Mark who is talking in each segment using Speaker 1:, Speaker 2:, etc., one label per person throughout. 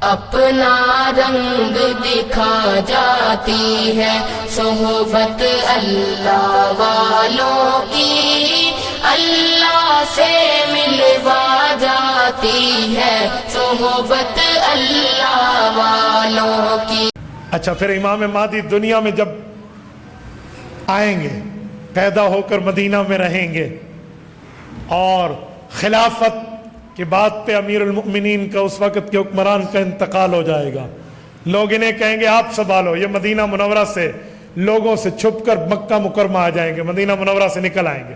Speaker 1: اپنا رنگ دکھا جاتی ہے صحبت اللہ والوں کی، اللہ سے ملوا جاتی ہے صحبت اللہ والوں کی۔
Speaker 2: اچھا، پھر امام مہدی دنیا میں جب آئیں گے، پیدا ہو کر مدینہ میں رہیں گے، اور خلافت کی بات پہ امیر المؤمنین کا اس وقت کے حکمران کا انتقال ہو جائے گا، لوگ انہیں کہیں گے آپ سنبھالو، یہ مدینہ منورہ سے لوگوں سے چھپ کر مکہ مکرمہ آ جائیں گے، مدینہ منورہ سے نکل آئیں گے۔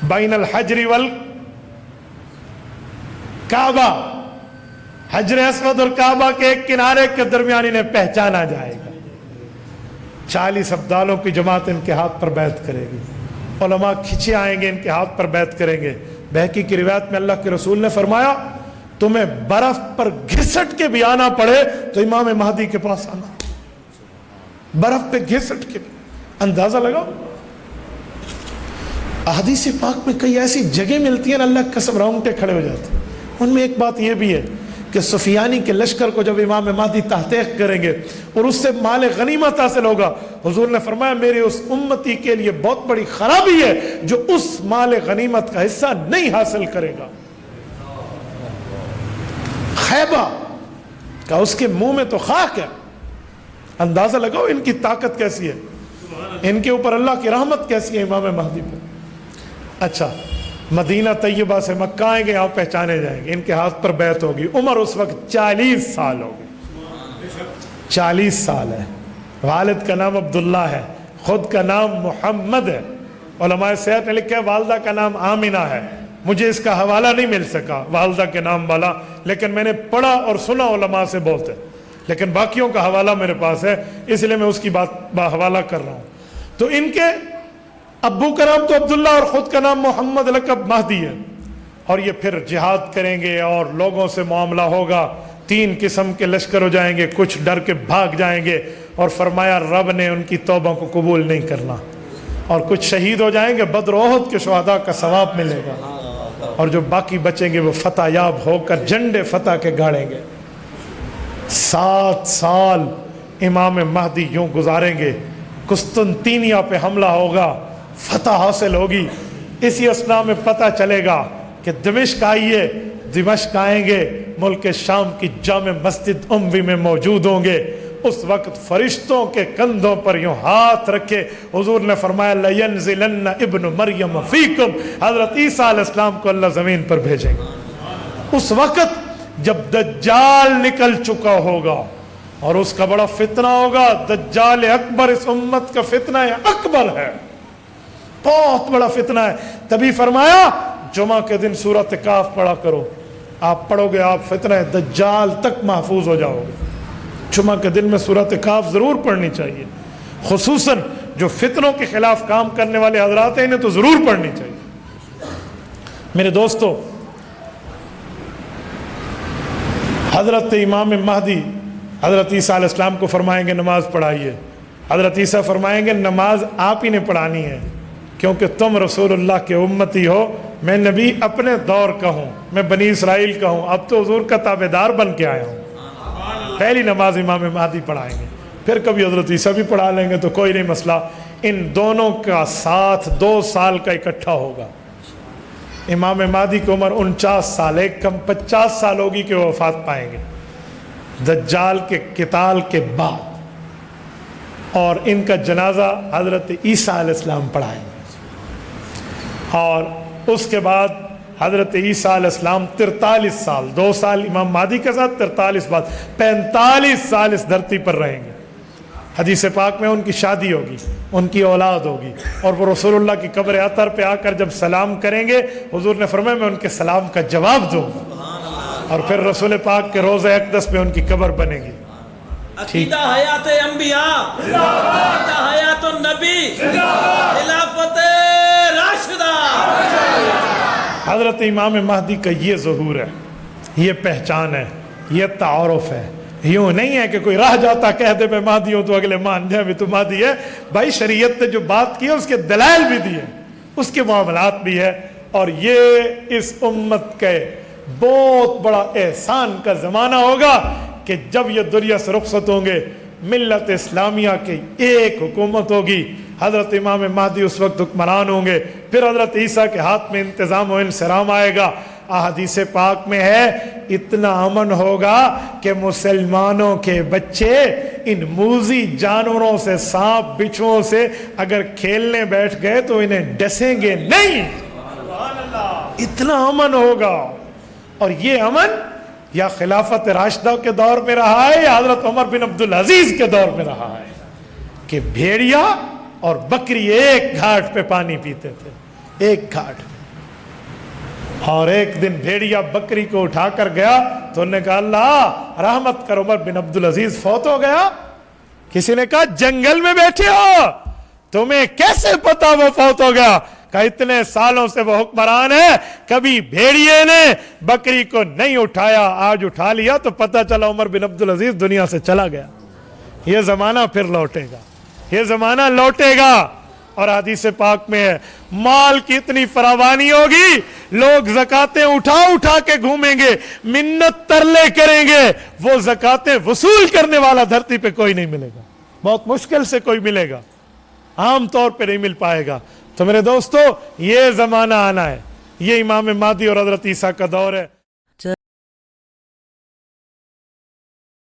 Speaker 2: بین الحجر والکعبہ، حجر اسود اور کعبہ کے ایک کنارے کے درمیان انہیں پہچانا جائے گا۔ 40 ابدالوں کی جماعت ان کے ہاتھ پر بیعت کرے گی، علماء کھچے آئیں گے، ان کے ہاتھ پر بیعت کریں گے۔ بہقی کی روایت میں اللہ کے رسول نے فرمایا تمہیں برف پر گھسٹ کے بھی آنا پڑے تو امام مہدی کے پاس آنا، برف پہ گھسٹ کے بھی۔ اندازہ لگاؤ، احادیث پاک میں کئی ایسی جگہ ملتی ہیں اللہ کی قسم رونگٹے کھڑے ہو جاتے ہیں۔ ان میں ایک بات یہ بھی ہے کہ سفیانی کے لشکر کو جب امام مہدی تحقیق کریں گے اور اس سے مال غنیمت حاصل ہوگا، حضور نے فرمایا میری اس امتی کے لیے بہت بڑی خرابی ہے جو اس مال غنیمت کا حصہ نہیں حاصل کرے گا۔ خیبہ کا اس کے منہ میں تو خاک ہے۔ اندازہ لگاؤ ان کی طاقت کیسی ہے، ان کے اوپر اللہ کی رحمت کیسی ہے امام مہدی پر۔ اچھا، مدینہ طیبہ سے مکہ آئیں گے، آپ پہچانے جائیں گے، ان کے ہاتھ پر بیعت ہوگی۔ عمر اس وقت 40 سال ہوگی، 40 سال ہے۔ والد کا نام عبداللہ ہے، خود کا نام محمد ہے۔ علماء سیرت نے لکھا ہے والدہ کا نام آمنہ ہے، مجھے اس کا حوالہ نہیں مل سکا والدہ کے نام والا، لیکن میں نے پڑھا اور سنا علماء سے بہت ہے، لیکن باقیوں کا حوالہ میرے پاس ہے، اس لیے میں اس کی بات حوالہ کر رہا ہوں۔ تو ان کے ابو کا نام تو عبداللہ اور خود کا نام محمد، لقب مہدی ہے۔ اور یہ پھر جہاد کریں گے اور لوگوں سے معاملہ ہوگا، 3 قسم کے لشکر ہو جائیں گے، کچھ ڈر کے بھاگ جائیں گے، اور فرمایا رب نے ان کی توبہ کو قبول نہیں کرنا، اور کچھ شہید ہو جائیں گے، بدر و احد کے شہداء کا ثواب ملے گا، اور جو باقی بچیں گے وہ فتح یاب ہو کر جھنڈے فتح کے گاڑیں گے۔ 7 سال امام مہدی یوں گزاریں گے، قسطنطینیہ پہ حملہ ہوگا، فتح حاصل ہوگی۔ اسی اثناء میں پتہ چلے گا کہ دمشق آئیے، دمشق آئیں گے، ملک شام کی جامع مسجد اموی میں موجود ہوں گے۔ اس وقت فرشتوں کے کندھوں پر یوں ہاتھ رکھے حضور نے فرمایا لَيَنزِلَنَّ ابن مریم فیکم، حضرت عیسیٰ علیہ السلام کو اللہ زمین پر بھیجیں گے۔ اس وقت جب دجال نکل چکا ہوگا اور اس کا بڑا فتنہ ہوگا، دجال اکبر اس امت کا فتنہ اکبر ہے، بہت بڑا فتنہ ہے۔ تبھی فرمایا جمعہ کے دن سورۃ کاف پڑھا کرو، آپ پڑھو گے آپ فتنہ دجال تک محفوظ ہو جاؤ گے۔ جمعہ کے دن میں سورۃ کاف ضرور پڑھنی چاہیے، خصوصاً جو فتنوں کے خلاف کام کرنے والے حضرات ہیں انہیں تو ضرور پڑھنی چاہیے۔ میرے دوستو، حضرت امام مہدی حضرت عیسیٰ علیہ السلام کو فرمائیں گے نماز پڑھائیے، حضرت عیسیٰ فرمائیں گے نماز آپ ہی نے پڑھانی ہے، کیونکہ تم رسول اللہ کے امتی ہو، میں نبی اپنے دور کا ہوں، میں بنی اسرائیل کا ہوں، اب تو حضور کا تابعدار بن کے آیا ہوں۔ پہلی نماز امام مہدی پڑھائیں گے، پھر کبھی حضرت عیسیٰ بھی پڑھا لیں گے تو کوئی نہیں مسئلہ۔ ان دونوں کا ساتھ 2 سال کا اکٹھا ہوگا۔ امام مہدی کی عمر 49 سال، ایک کم 50 سال ہوگی کہ وہ وفات پائیں گے دجال کے قتال کے بعد، اور ان کا جنازہ حضرت عیسیٰ علیہ السلام پڑھائیں گے، اور اس کے بعد حضرت عیسیٰ علیہ السلام 43 سال، 2 سال امام مہدی کے ساتھ 43 بعد 45 سال اس دھرتی پر رہیں گے۔ حدیث پاک میں ان کی شادی ہوگی، ان کی اولاد ہوگی، اور وہ رسول اللہ کی قبر اطہر پہ آ کر جب سلام کریں گے حضور نے فرمایا میں ان کے سلام کا جواب دوں گا، اور پھر رسول پاک کے روضہ اقدس پہ ان کی قبر بنے گی۔
Speaker 3: عقیدہ حیات انبیاء، عقیدہ حیات النبی، خلافت راشدہ۔
Speaker 2: حضرت امام مہدی کا یہ ظہور ہے، یہ پہچان ہے، یہ تعارف ہے۔ یوں نہیں ہے کہ کوئی راہ جاتا کہہ دے میں مہدی ہوں تو اگلے مان جائے بھی تو مہدی ہے۔ بھائی شریعت نے جو بات کی ہے اس کے دلائل بھی دیے، اس کے معاملات بھی ہے، اور یہ اس امت کے بہت بڑا احسان کا زمانہ ہوگا کہ جب یہ دنیا سے رخصت ہوں گے، ملت اسلامیہ کی ایک حکومت ہوگی، حضرت امام مہدی اس وقت حکمران ہوں گے، پھر حضرت عیسیٰ کے ہاتھ میں انتظام و انصرام آئے گا۔ احادیث پاک میں ہے اتنا امن ہوگا کہ مسلمانوں کے بچے ان موذی جانوروں سے، سانپ بچھوؤں سے اگر کھیلنے بیٹھ گئے تو انہیں ڈسیں گے نہیں، اتنا امن ہوگا۔ اور یہ امن یا خلافت راشدہ کے دور میں رہا ہے یا حضرت عمر بن عبدالعزیز کے دور میں رہا ہے کہ بھیڑیا اور بکری ایک گھاٹ پہ پانی پیتے تھے، ایک گھاٹ پہ۔ اور ایک دن بھیڑیا بکری کو اٹھا کر گیا تو انہوں نے کہا اللہ رحمت کر، عمر بن عبدالعزیز فوت ہو گیا۔ کسی نے کہا جنگل میں بیٹھے ہو، تمہیں کیسے پتا وہ فوت ہو گیا؟ کہ اتنے سالوں سے وہ حکمران ہے، کبھی بھیڑیے نے بکری کو نہیں اٹھایا، آج اٹھا لیا تو پتا چلا عمر بن عبدالعزیز دنیا سے چلا گیا۔ یہ زمانہ پھر لوٹے گا، یہ زمانہ لوٹے گا۔ اور حدیث پاک میں ہے مال کی اتنی فراوانی ہوگی، لوگ زکاتیں اٹھا اٹھا کے گھومیں گے، منت ترلے کریں گے، وہ زکاتیں وصول کرنے والا دھرتی پہ کوئی نہیں ملے گا، بہت مشکل سے کوئی ملے گا، عام طور پہ نہیں مل پائے گا۔ تو میرے دوستو یہ زمانہ آنا ہے، یہ امام مہدی اور حضرت عیسیٰ کا دور ہے۔